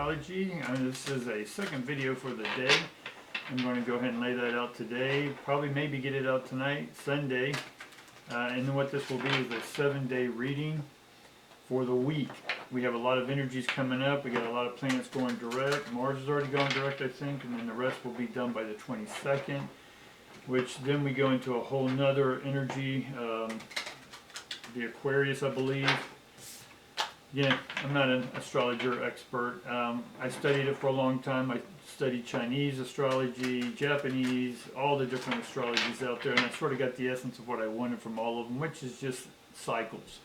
Theology, and this is a second video for the day. I'm going to go ahead and lay that out today, probably maybe get it out tonight, Sunday, and then what this will be is a 7-day reading for the week. We have a lot of energies coming up. We got a lot of planets going direct. Mars is already going direct, I think, and then the rest will be done by the 22nd, which then we go into a whole nother energy, the Aquarius, I believe. Yeah, I'm not an astrologer expert. I studied it for a long time. I studied Chinese astrology, Japanese, all the different astrologies out there, and I sort of got the essence of what I wanted from all of them, which is just cycles.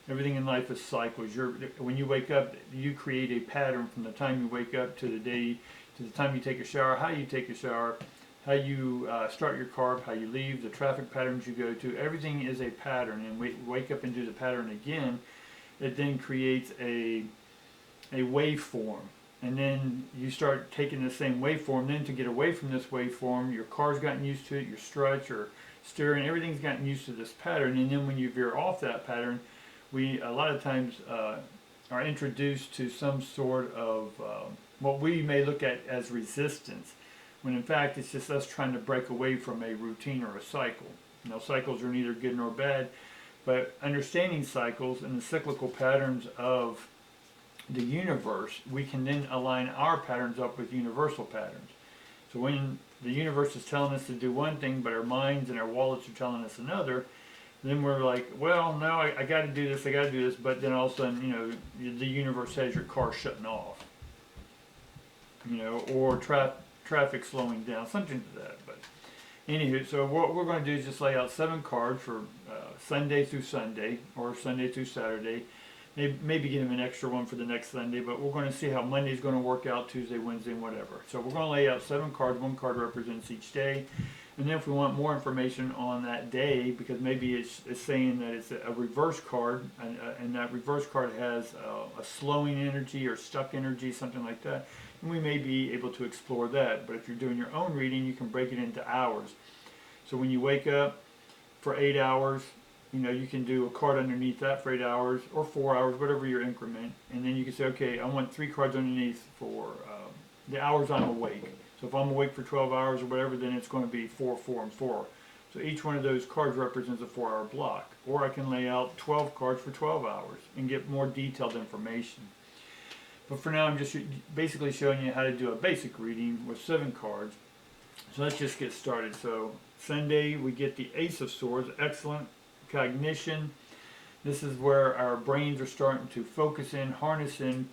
Everything in life is cycles. When you wake up, you create a pattern from the time you wake up to the day, to the time you take a shower, how you take a shower, how you start your car, how you leave, the traffic patterns you go to. Everything is a pattern, and we wake up and do the pattern again. It then creates a waveform, and then you start taking the same waveform. Then to get away from this waveform, your car's gotten used to it, your strut, your steering, everything's gotten used to this pattern. And then when you veer off that pattern, we a lot of times are introduced to some sort of what we may look at as resistance, when in fact it's just us trying to break away from a routine or a cycle. You know, cycles are neither good nor bad. But understanding cycles and the cyclical patterns of the universe, we can then align our patterns up with universal patterns. So when the universe is telling us to do one thing, but our minds and our wallets are telling us another, then we're like, well, no, I got to do this, I got to do this. But then all of a sudden, you know, the universe has your car shutting off, you know, or traffic slowing down, something to that. But anywho, so what we're going to do is just lay out 7 cards for Sunday through Sunday, or Sunday through Saturday. Maybe give them an extra one for the next Sunday, but we're going to see how Monday's going to work out, Tuesday, Wednesday, and whatever. So we're going to lay out 7 cards. 1 card represents each day. And then if we want more information on that day, because maybe it's saying that it's a reverse card, and that reverse card has a slowing energy or stuck energy, something like that, and we may be able to explore that. But if you're doing your own reading, you can break it into hours. So when you wake up for 8 hours, you know, you can do a card underneath that for 8 hours or 4 hours, whatever your increment. And then you can say, okay, I want 3 cards underneath for the hours I'm awake. So if I'm awake for 12 hours or whatever, then it's going to be 4, 4, and 4. So each one of those cards represents a 4-hour block. Or I can lay out 12 cards for 12 hours and get more detailed information. But for now, I'm just basically showing you how to do a basic reading with 7 cards. So let's just get started. So Sunday, we get the Ace of Swords, excellent cognition. This is where our brains are starting to focus in, harness in,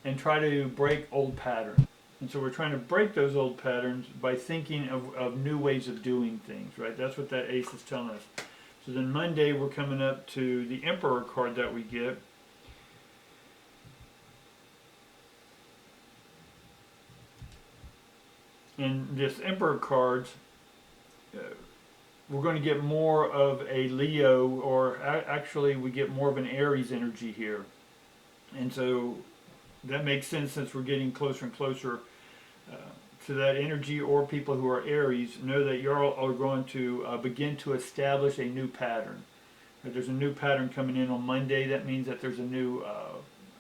and try to break old patterns. And so we're trying to break those old patterns by thinking of new ways of doing things, right? That's what that Ace is telling us. So then Monday, we're coming up to the Emperor card that we get. And this Emperor cards, we're going to get more of a Leo, or actually we get more of an Aries energy here. And so that makes sense, since we're getting closer and closer to that energy. Or people who are Aries know that you're all going to begin to establish a new pattern. If there's a new pattern coming in on Monday, that means that there's a new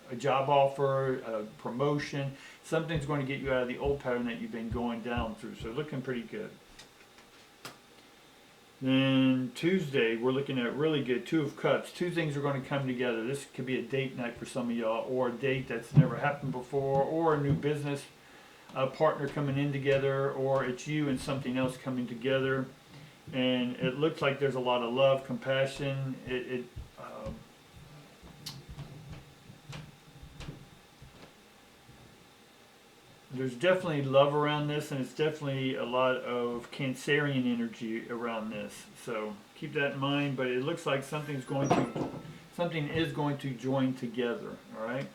a job offer, a promotion. Something's going to get you out of the old pattern that you've been going down through. So looking pretty good. Then Tuesday, we're looking at really good 2 of Cups. 2 things are going to come together. This could be a date night for some of y'all, or a date that's never happened before, or a new business partner coming in together, or it's you and something else coming together. And it looks like there's a lot of love, compassion. There's definitely love around this, and it's definitely a lot of Cancerian energy around this. So keep that in mind. But it looks like something is going to join together. All right.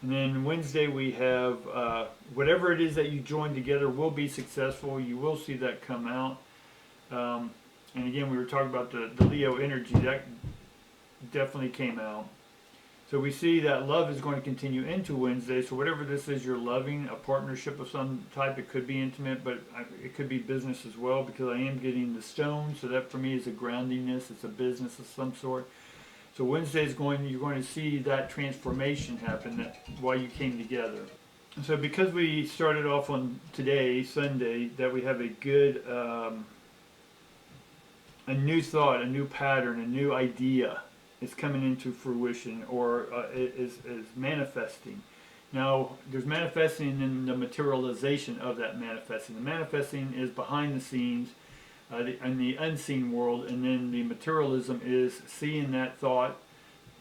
And then Wednesday we have whatever it is that you join together will be successful. You will see that come out. And again, we were talking about the Leo energy that definitely came out. So we see that love is going to continue into Wednesday. So whatever this is you're loving, a partnership of some type, it could be intimate, but it could be business as well, because I am getting the stone. So that for me is a groundingness. It's a business of some sort. So Wednesday is you're going to see that transformation happen while you came together. So because we started off on today, Sunday, that we have a good, a new thought, a new pattern, a new idea is coming into fruition, or is manifesting. Now, there's manifesting and the materialization of that manifesting. The manifesting is behind the scenes, in the unseen world, and then the materialism is seeing that thought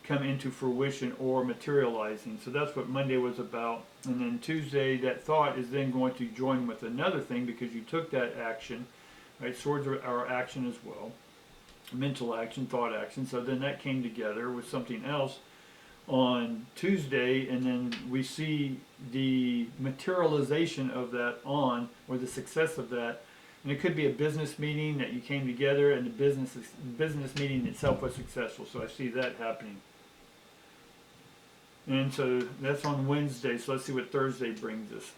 come into fruition or materializing. So that's what Monday was about. And then Tuesday, that thought is then going to join with another thing because you took that action, right? Swords are action as well. Mental action, thought action. So then that came together with something else on Tuesday, and then we see the materialization of that or the success of that. And it could be a business meeting that you came together and the business meeting itself was successful. So I see that happening. And so that's on Wednesday. So let's see what Thursday brings us.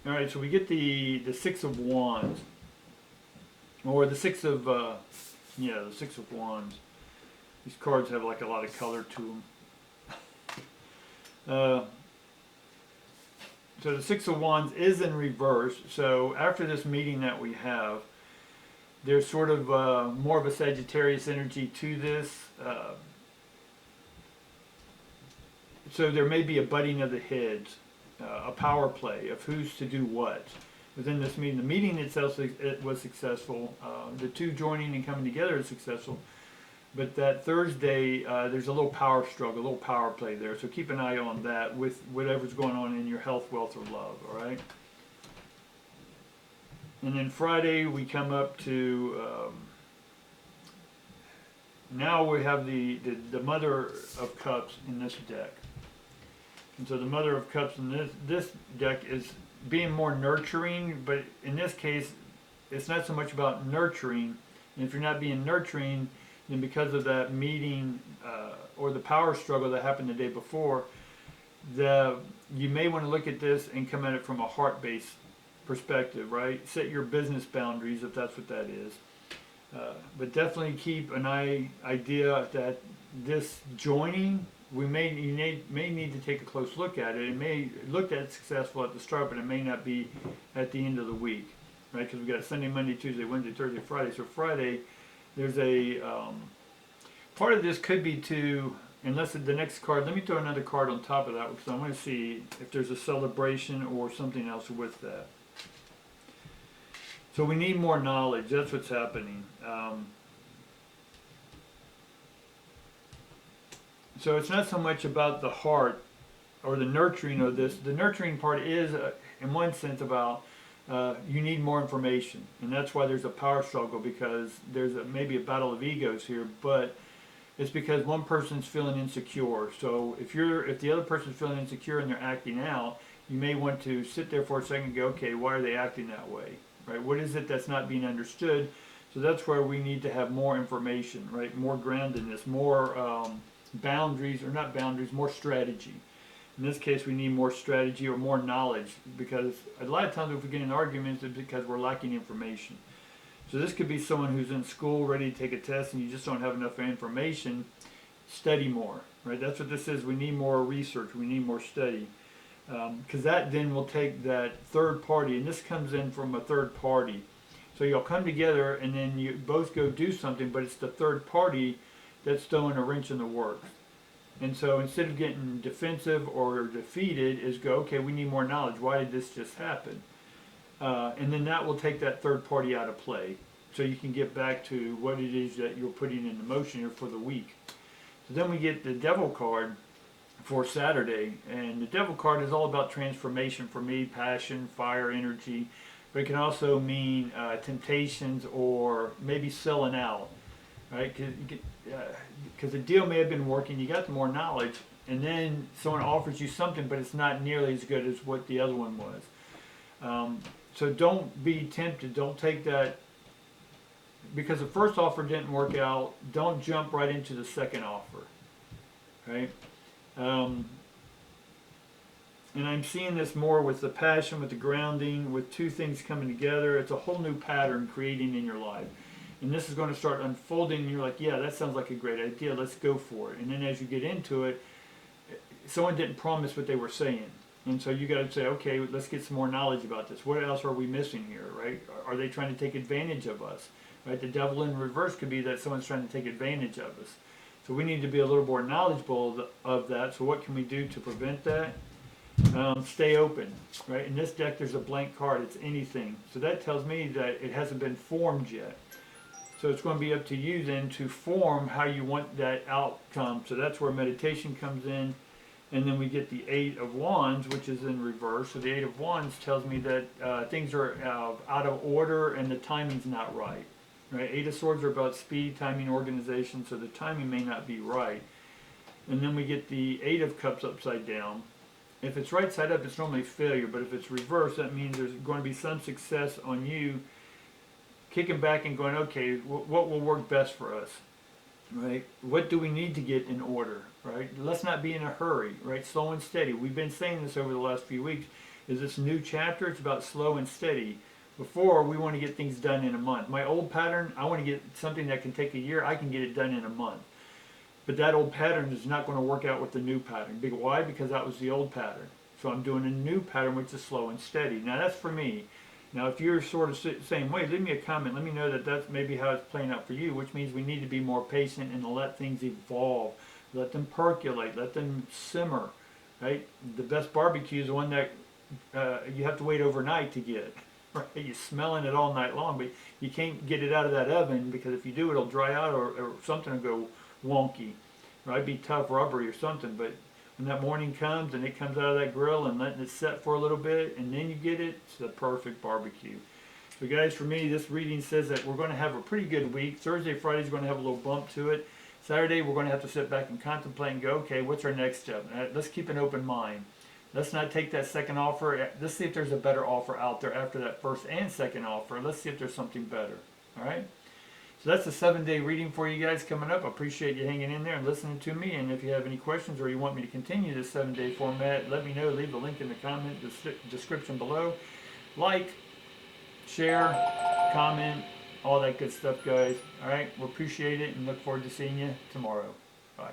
All right, so we get the Six of Wands. Or the Six of, the Six of Wands. These cards have like a lot of color to them. So the Six of Wands is in reverse. So after this meeting that we have, there's sort of more of a Sagittarius energy to this. So there may be a butting of the heads, a power play of who's to do what within this meeting. The meeting itself was successful. The two joining and coming together is successful. But that Thursday, there's a little power struggle, a little power play there. So keep an eye on that with whatever's going on in your health, wealth, or love, all right? And then Friday, we come up to, now we have the Mother of Cups in this deck. And so the Mother of Cups in this deck is being more nurturing, but in this case, it's not so much about nurturing. And if you're not being nurturing, then because of that meeting or the power struggle that happened the day before, you may want to look at this and come at it from a heart-based perspective, right? Set your business boundaries if that's what that is. But definitely keep an idea that this joining, you may need to take a close look at it. It may look at successful at the start, but it may not be at the end of the week, right? Because we've got Sunday, Monday, Tuesday, Wednesday, Thursday, Friday. So Friday, there's a part of this could be unless the next card, let me throw another card on top of that because I want to see if there's a celebration or something else with that. So we need more knowledge. That's what's happening. So it's not so much about the heart or the nurturing of this. The nurturing part is, in one sense, about you need more information, and that's why there's a power struggle, because there's maybe a battle of egos here, but it's because one person's feeling insecure. So if the other person's feeling insecure and they're acting out, you may want to sit there for a second and go, okay, why are they acting that way, right? What is it that's not being understood? So that's where we need to have more information, right? More groundedness, more boundaries, or not boundaries, more strategy. In this case, we need more strategy or more knowledge, because a lot of times if we get in arguments, it's because we're lacking information. So this could be someone who's in school ready to take a test and you just don't have enough information. Study more, right? That's what this is. We need more research. We need more study. Because that then will take that third party, and this comes in from a third party. So you'll come together and then you both go do something, but it's the third party that's throwing a wrench in the works. And so instead of getting defensive or defeated, is go, okay, we need more knowledge. Why did this just happen? And then that will take that third party out of play. So you can get back to what it is that you're putting into motion here for the week. So then we get the Devil card for Saturday. And the Devil card is all about transformation for me, passion, fire, energy. But it can also mean temptations or maybe selling out. Right? Because the deal may have been working, you got more knowledge, and then someone offers you something, but it's not nearly as good as what the other one was. So don't be tempted. Don't take that, because the first offer didn't work out. Don't jump right into the second offer, right? And I'm seeing this more with the passion, with the grounding, with two things coming together. It's a whole new pattern creating in your life. And this is going to start unfolding, and you're like, yeah, that sounds like a great idea, let's go for it. And then as you get into it, someone didn't promise what they were saying. And so you got to say, okay, let's get some more knowledge about this. What else are we missing here, right? Are they trying to take advantage of us, right? The devil in reverse could be that someone's trying to take advantage of us. So we need to be a little more knowledgeable of that. So what can we do to prevent that? Stay open, right? In this deck, there's a blank card. It's anything. So that tells me that it hasn't been formed yet. So it's going to be up to you then to form how you want that outcome. So that's where meditation comes in. And then we get the Eight of Wands, which is in reverse. So the Eight of Wands tells me that things are out of order and the timing's not right. Right? Eight of Swords are about speed, timing, organization, so the timing may not be right. And then we get the Eight of Cups upside down. If it's right side up, it's normally failure, but if it's reversed, that means there's going to be some success on you kicking back and going, okay, what will work best for us? Right? What do we need to get in order? Right? Let's not be in a hurry, right? Slow and steady. We've been saying this over the last few weeks. Is this new chapter? It's about slow and steady. Before, we want to get things done in a month. My old pattern, I want to get something that can take a year. I can get it done in a month. But that old pattern is not going to work out with the new pattern. Why? Because that was the old pattern. So I'm doing a new pattern, which is slow and steady. Now, that's for me. Now, if you're sort of the same way, leave me a comment. Let me know that that's maybe how it's playing out for you, which means we need to be more patient and let things evolve. Let them percolate. Let them simmer. Right? The best barbecue is the one that you have to wait overnight to get. Right? You're smelling it all night long, but you can't get it out of that oven because if you do, it'll dry out or something will go wonky. Right? Be tough, rubbery or something. But when that morning comes and it comes out of that grill and letting it set for a little bit and then you get it, it's the perfect barbecue. So guys, for me, this reading says that we're going to have a pretty good week. Thursday, Friday's going to have a little bump to it. Saturday, we're going to have to sit back and contemplate and go, okay, what's our next step? Let's keep an open mind. Let's not take that second offer. Let's see if there's a better offer out there after that first and second offer. Let's see if there's something better. All right? So that's a 7-day reading for you guys coming up. I appreciate you hanging in there and listening to me. And if you have any questions or you want me to continue this 7-day format, let me know. Leave the link in the comment description below. Like, share, comment, all that good stuff, guys. All right? We appreciate it and look forward to seeing you tomorrow. Bye.